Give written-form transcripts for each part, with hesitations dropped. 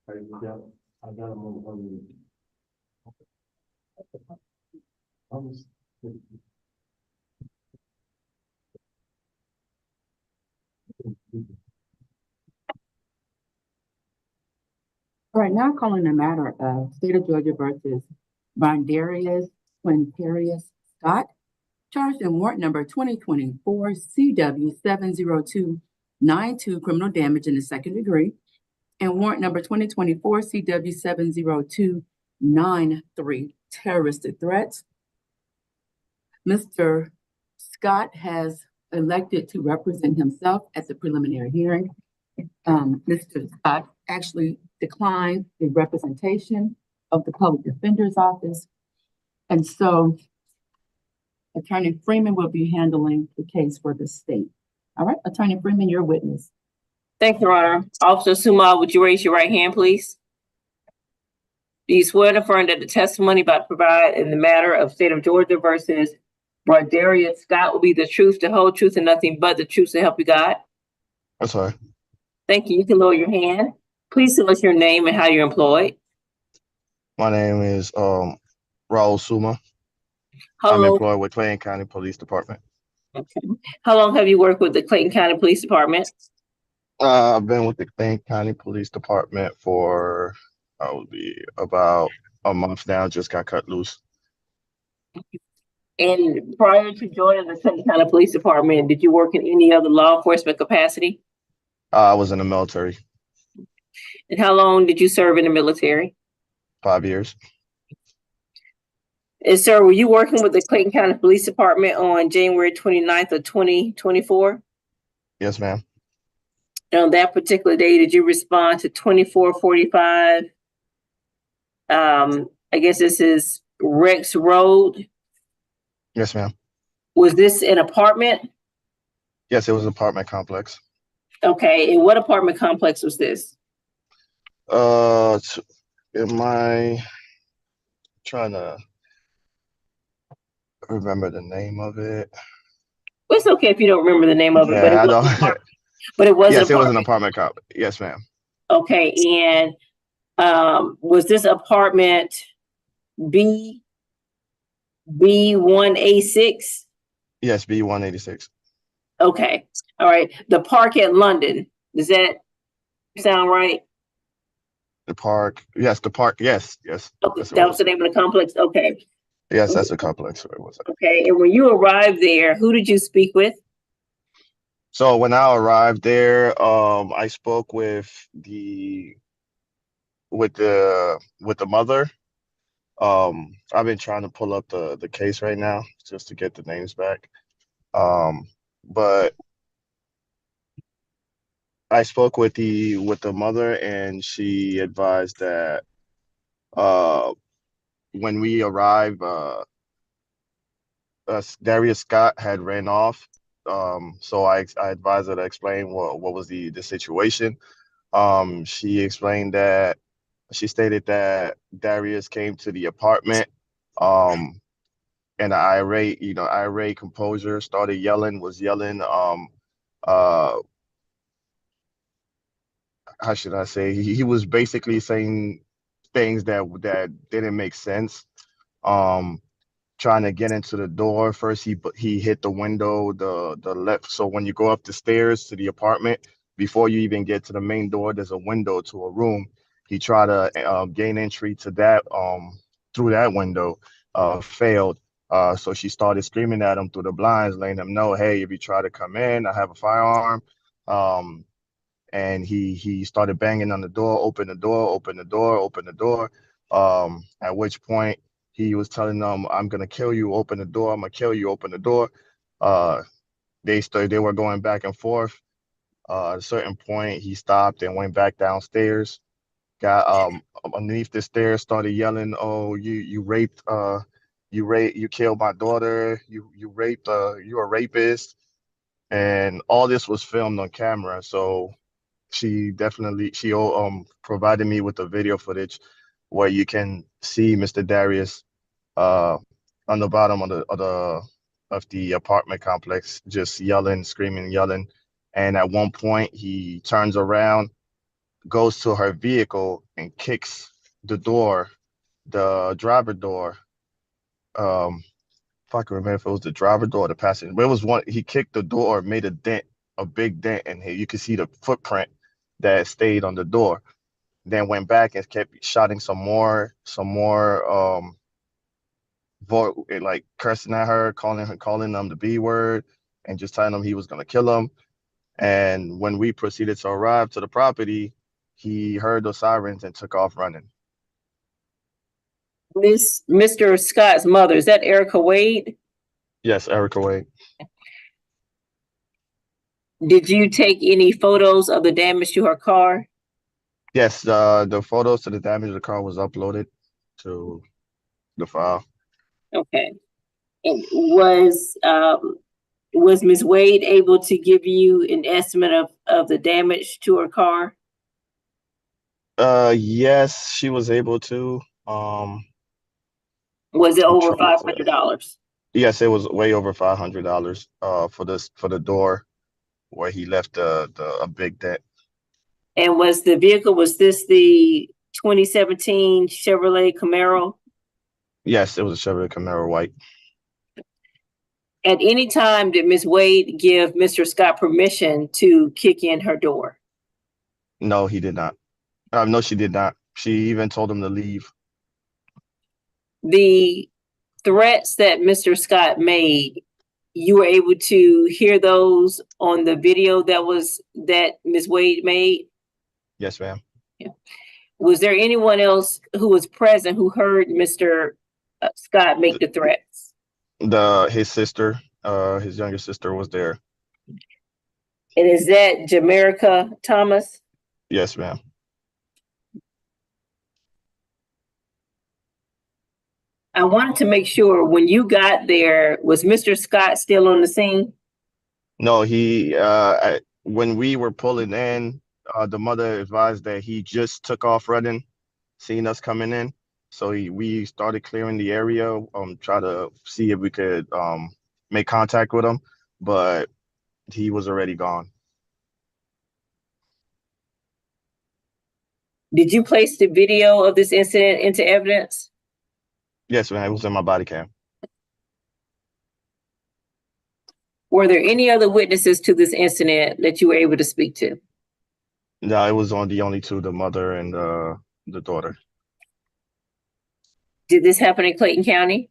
I got them on. All right, now calling the matter of State of Georgia versus Bondarius Quintarius Scott, charged in warrant number 2024 CW 70292, criminal damage in the second degree, and warrant number 2024 CW 70293, terroristic threats. Mr. Scott has elected to represent himself at the preliminary hearing. Mr. Scott actually declined the representation of the public defender's office. And so Attorney Freeman will be handling the case for the state. All right, Attorney Freeman, your witness. Thank you, Your Honor. Officer Suma, would you raise your right hand, please? Do you swear to affirm that the testimony about to provide in the matter of State of Georgia versus Bondarius Scott will be the truth, the whole truth, and nothing but the truth to help you God? I'm sorry. Thank you. You can lower your hand. Please tell us your name and how you're employed. My name is Raul Suma. I'm employed with Clayton County Police Department. Okay. How long have you worked with the Clayton County Police Department? I've been with the Clayton County Police Department for about a month now. Just got cut loose. And prior to joining the Clayton County Police Department, did you work in any other law enforcement capacity? I was in the military. And how long did you serve in the military? 5 years. And sir, were you working with the Clayton County Police Department on January 29th of 2024? Yes, ma'am. And on that particular day, did you respond to 2445? I guess this is Rex Road. Yes, ma'am. Was this an apartment? Yes, it was an apartment complex. Okay, and what apartment complex was this? Am I trying to remember the name of it? Well, it's okay if you don't remember the name of it, but it was an apartment. But it was yes, it was an apartment complex. Yes, ma'am. Okay, and was this apartment B1A6? Yes, B186. Okay, all right. The Park at London, does that sound right? The Park, yes, the Park, yes. Okay, that was the name of the complex. Okay. Yes, that's the complex. Okay, and when you arrived there, who did you speak with? So when I arrived there, I spoke with the mother. I've been trying to pull up the case right now just to get the names back. But I spoke with the mother, and she advised that when we arrived, Darius Scott had ran off. So I advised her to explain what was the situation. She stated that Darius came to the apartment, and an irate composure started yelling, how should I say? He was basically saying things that didn't make sense. Trying to get into the door. First, he hit the window, the left. So when you go up the stairs to the apartment, before you even get to the main door, there's a window to a room. He tried to gain entry to that through that window, failed. So she started screaming at him through the blinds, letting him know, hey, if you try to come in, I have a firearm. And he started banging on the door, open the door. At which point he was telling them, I'm gonna kill you, open the door, I'm gonna kill you, open the door. They were going back and forth. At a certain point, he stopped and went back downstairs. Got underneath the stairs, started yelling, "Oh, you killed my daughter, you raped, you're a rapist." And all this was filmed on camera. So she provided me with the video footage where you can see Mr. Darius on the bottom of the apartment complex, just yelling, screaming, yelling. And at one point he turns around, goes to her vehicle and kicks the door, the driver door. If I can remember if it was the driver door or the passenger, but it was one. He kicked the door, made a dent, a big dent, and you could see the footprint that stayed on the door. Then went back and kept shouting some more, like cursing at her, calling them the B word, and just telling them he was gonna kill him. And when we proceeded to arrive to the property, he heard those sirens and took off running. Mr. Scott's mother, is that Erica Wade? Yes, Erica Wade. Did you take any photos of the damage to her car? Yes, the photos to the damage of the car was uploaded to the file. Okay. And was Ms. Wade able to give you an estimate of the damage to her car? Yes, she was able to. Was it I'm over trying to- $500? Yes, it was way over $500 for the door where he left a big dent. And was this the 2017 Chevrolet Camaro? Yes, it was a Chevrolet Camaro white. At any time, did Ms. Wade give Mr. Scott permission to kick in her door? No, he did not. No, she did not. She even told him to leave. The threats that Mr. Scott made, you were able to hear those on the video that Ms. Wade made? Yes, ma'am. Yeah. Was there anyone else who was present who heard Mr. Scott make the threats? His sister, his younger sister was there. And is that Jamerica Thomas? Yes, ma'am. I wanted to make sure when you got there, was Mr. Scott still on the scene? No, when we were pulling in, the mother advised that he just took off running, seeing us coming in. So we started clearing the area, try to see if we could make contact with him, but he was already gone. Did you place the video of this incident into evidence? Yes, ma'am. It was in my body cam. Were there any other witnesses to this incident that you were able to speak to? No, it was on the only two, the mother and the daughter. Did this happen in Clayton County?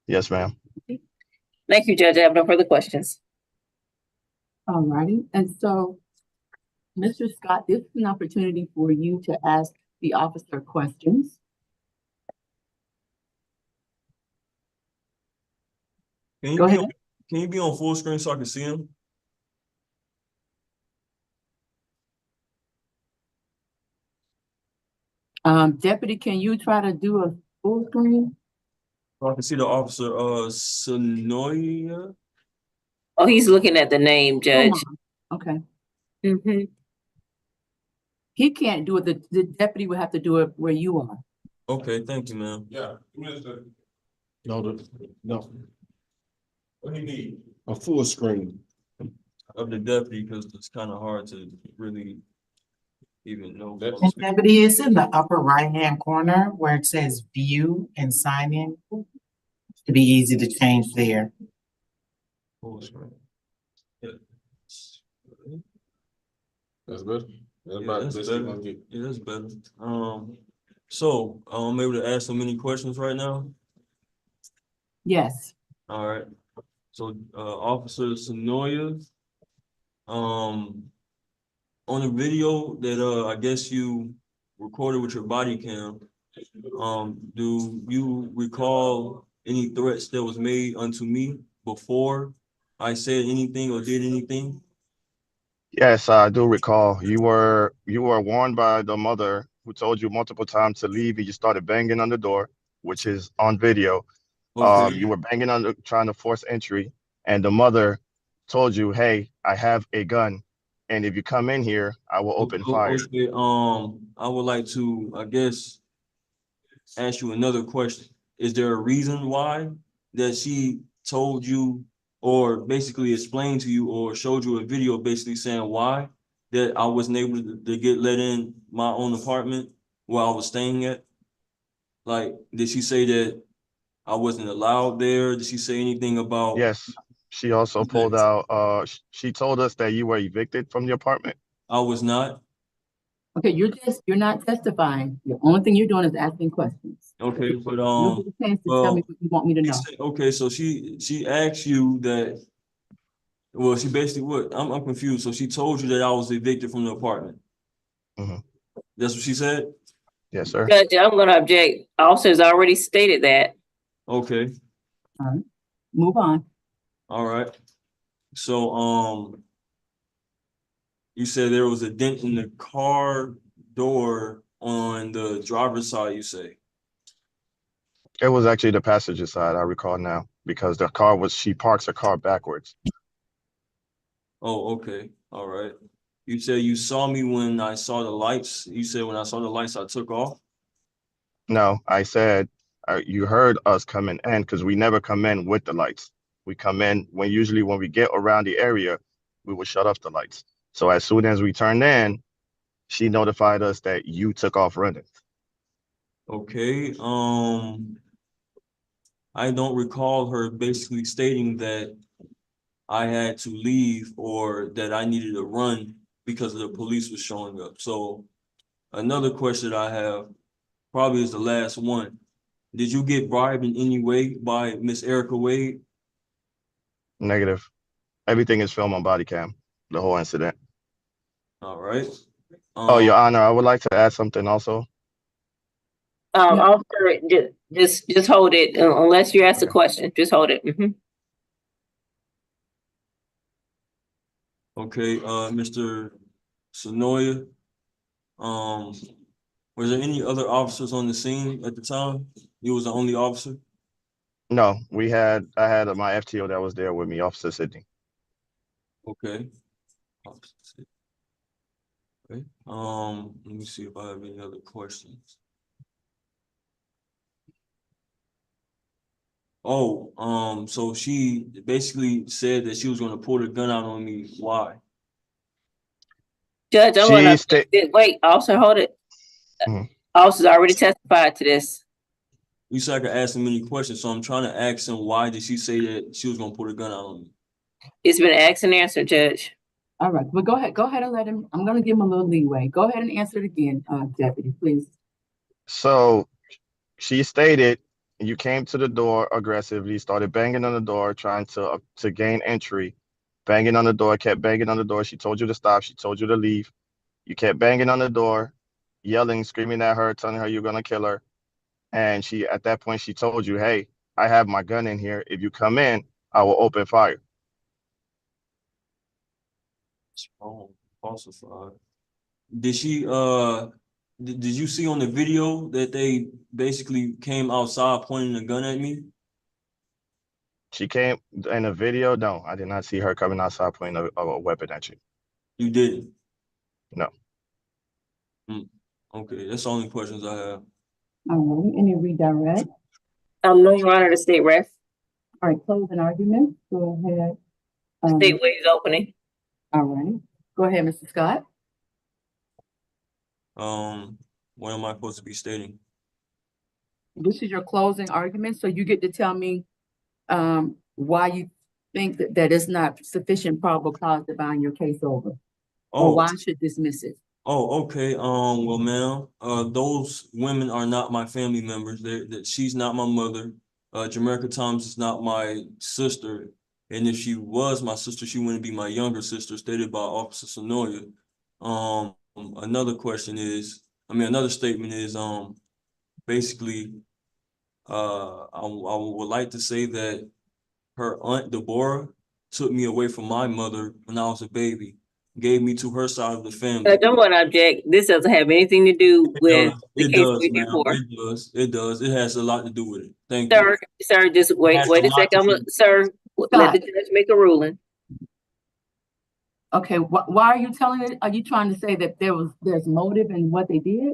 Yes, ma'am. Thank you, Judge. I have no further questions. All righty, and so, Mr. Scott, this is an opportunity for you to ask the officer questions. Go ahead. Can you be on full screen so I can see him? Deputy, can you try to do a full screen? So I can see the officer, Sonoya. Oh, he's looking at the name, Judge. Okay, Mhm. he can't do it, the deputy would have to do it where you are. Okay, thank you, ma'am. Yeah, no. What do you need? A full screen. Of the deputy, because it's kind of hard to really even know. And deputy is in the upper right-hand corner where it says view and sign in. It'd be easy to change there. Full screen. Yeah. That's good. That's Yeah, about that's the best better. you're gonna get. Yeah, that's better. So I'm able to ask so many questions right now. Yes, All right. So, Officer Sonoya, on the video that I guess you recorded with your body cam, do you recall any threats that was made unto me before I said anything or did anything? Yes, I do recall. You were warned by the mother who told you multiple times to leave, and you started banging on the door, which is on video. Okay. You were banging on trying to force entry, and the mother told you, "Hey, I have a gun, and if you come in here, I will open fire." Okay, I would like to, I guess, ask you another question. Is there a reason why that she told you or basically explained to you or showed you a video basically saying why that I wasn't able to get let in my own apartment where I was staying at? Like, did she say that I wasn't allowed there? Did she say anything about? Yes, she also pulled out, she told us that you were evicted from the apartment. I was not? Okay, you're not testifying. The only thing you're doing is asking questions. Okay, but, You'll get a chance to tell me what you want me to know. okay, so she asked you that, well, she basically what? I'm confused. So she told you that I was evicted from the apartment. Mhm. That's what she said? Yes, sir. Judge, I'm gonna object. Officers already stated that. Okay, All right, move on. all right. So, you said there was a dent in the car door on the driver's side, you say? It was actually the passenger side, I recall now, because she parks her car backwards. Oh, okay, all right. You said you saw me when I saw the lights. You said when I saw the lights, I took off? No, I said, you heard us coming in because we never come in with the lights. We come in usually when we get around the area, we will shut off the lights. So as soon as we turned in, she notified us that you took off running. Okay, I don't recall her basically stating that I had to leave or that I needed to run because the police was showing up. So another question I have probably is the last one. Did you get bribed in any way by Miss Erica Wade? Negative. Everything is filmed on body cam, the whole incident. All right. Oh, Your Honor, I would like to add something also. Yeah. Officer, just hold it, unless you ask a Okay. question, just hold it. Mhm. Okay, Mr. Sonoya, was there any other officers on the scene at the time? You was the only officer? No, I had my FTO that was there with me, Officer Sidney. Okay. Okay, let me see if I have any other questions. Oh, so she basically said that she was gonna pull the gun out on me. Why? Judge, I'm She gonna, sta- wait, officer, hold it. Mhm. Officers already testified to this. You said I could ask him any questions, so I'm trying to ask him why did she say that she was gonna pull the gun out on me? It's been asked and answered, Judge. All right, well, go ahead and let him, I'm gonna give him a little leeway. Go ahead and answer it again, Deputy, please. So she stated you came to the door aggressively, started banging on the door, trying to gain entry, banging on the door, kept banging on the door. She told you to stop. She told you to leave. You kept banging on the door, yelling, screaming at her, telling her you're gonna kill her. And at that point, she told you, "Hey, I have my gun in here. If you come in, I will open fire." Oh, falsified. Did she did you see on the video that they basically came outside pointing a gun at me? She came in a video. No, I did not see her coming outside pointing a weapon at you. You didn't? No. Okay, that's the only questions I have. All right, any redirect? No, Your Honor, the state ref, All right, closing argument, go ahead. state waive is opening. All right, go ahead, Mr. Scott. What am I supposed to be stating? This is your closing argument, so you get to tell me, why you think that is not sufficient probable cause to bind your case over, or Oh, why I should dismiss it. okay. Well, ma'am, those women are not my family members. That she's not my mother. Jamaica Thomas is not my sister. And if she was my sister, she wouldn't be my younger sister, stated by Officer Sonoya. Another statement is, basically, I would like to say that her aunt Deborah took me away from my mother when I was a baby, gave me to her side of the family. I don't wanna object. This doesn't have anything to do with the It case does, we're here ma'am. for. It does. It does. It has a lot to do with it. Thank you. Sir, just wait Has a a lot second. to do- Sir, let the judge make a ruling. Okay, why are you telling it? Are you trying to say that there's motive in what they did?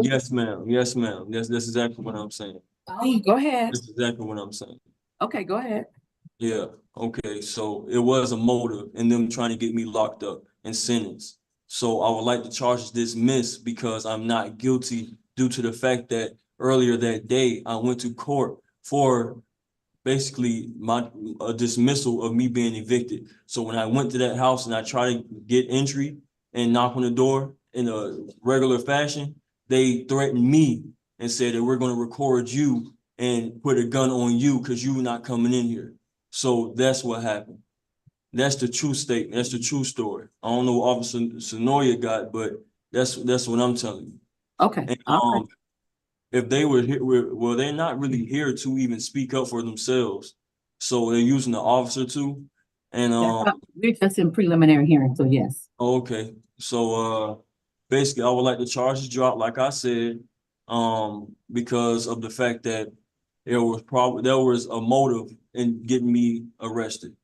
Yes, ma'am. Yes, ma'am. That's exactly what I'm saying. Go ahead. That's exactly what I'm saying. Okay, go ahead. Yeah. Okay. So it was a motive in them trying to get me locked up and sentenced So I would like the charges dismissed because I'm not guilty due to the fact that earlier that day I went to court for basically a dismissal of me being evicted. So when I went to that house and I tried to get entry and knock on the door in a regular fashion, they threatened me and said that we're going to record you and put a gun on you because you're not coming in here. So that's what happened. That's the true statement. That's the true story. I don't know what Officer Sonoya got, but that's what I'm telling you. Okay, And all right. if they were here, well, they're not really here to even speak up for themselves. So they're using the officer too. And We're just in preliminary hearing, so yes. okay. So basically I would like the charges dropped, like I said, because of the fact that there was a motive in getting me arrested.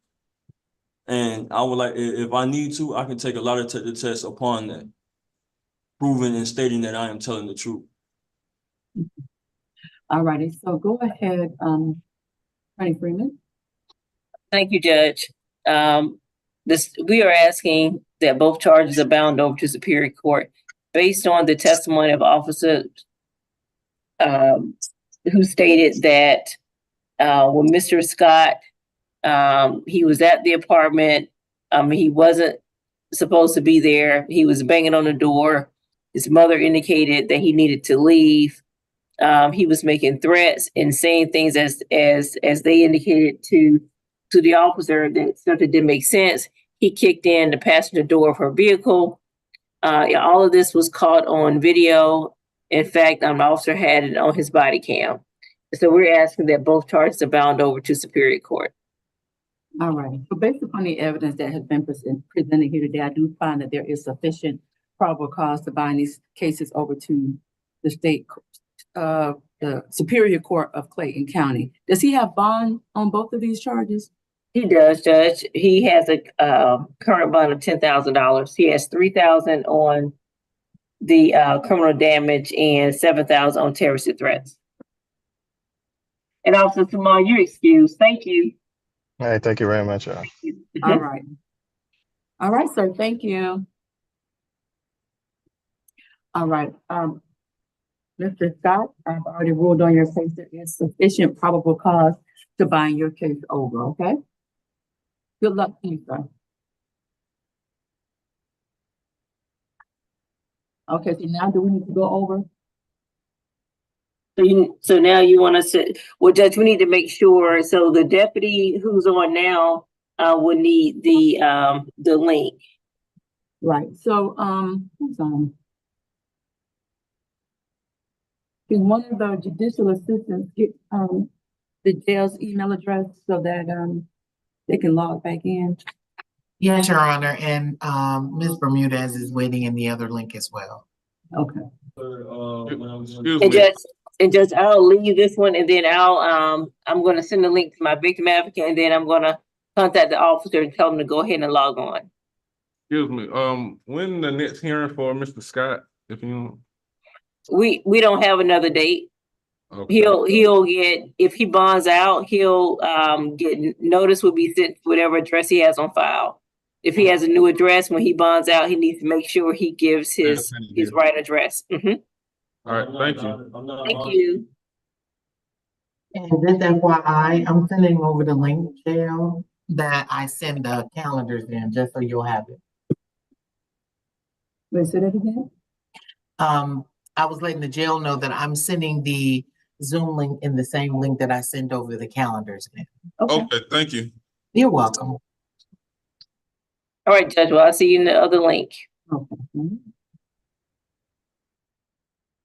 And I would like, if I need to, I can take a lot of the tests upon that, proving and stating that I am telling the truth. All righty, so go ahead, Attorney Freeman. Thank you, Judge. We are asking that both charges are bound over to Superior Court based on the testimony of officers who stated that when Mr. Scott, he was at the apartment, he wasn't supposed to be there. He was banging on the door. His mother indicated that he needed to leave. He was making threats and saying things as they indicated to the officer that something didn't make sense. He kicked in the passenger door of her vehicle. All of this was caught on video. In fact, an officer had it on his body cam. So we're asking that both charges are bound over to Superior Court. All right, so based upon the evidence that has been presented here today, I do find that there is sufficient probable cause to bind these cases over to the the Superior Court of Clayton County. Does he have bond on both of these charges? He does, Judge. He has a current bond of $10,000. He has $3,000 on the criminal damage and $7,000 on terrorist threats. And Officer Samal, you're excused. Thank you. All right, thank you very much. All right. All right, sir, thank you. All right, Mr. Scott, I've already ruled on your case. There is sufficient probable cause to bind your case over, okay? Good luck to you, sir. Okay, so now do we need to go over? So now you want us to, well, Judge, we need to make sure, so the deputy who's on now would need the link. Right, so, who's on? Can one of the judicial assistants get, the jail's email address so that, they can log back in? Yes, Your Honor, and Ms. Bermudez is waiting in the other link as well. Okay, Excuse And Judge, I'll leave this one and then I'm gonna send the link to my victim advocate and then I'm gonna contact the officer and tell them to go ahead and log on. Excuse me, when the next hearing for Mr. Scott, if you? We don't have another date. Okay. He'll get, if he bonds out, he'll get notice will be sent to whatever address he has on file. If he has a new address, when he bonds out, he needs to make sure he gives his right address. Mhm. All right, thank you. Thank you. And just FYI, I'm sending over the link, Jill, that I send the calendars in, just so you'll have it. wait, say that again? I was letting the jail know that I'm sending the Zoom link in the same link that I send over the calendars in. Okay, Okay, thank you. You're welcome. All right, Judge, well, I'll see you in the other link. okay.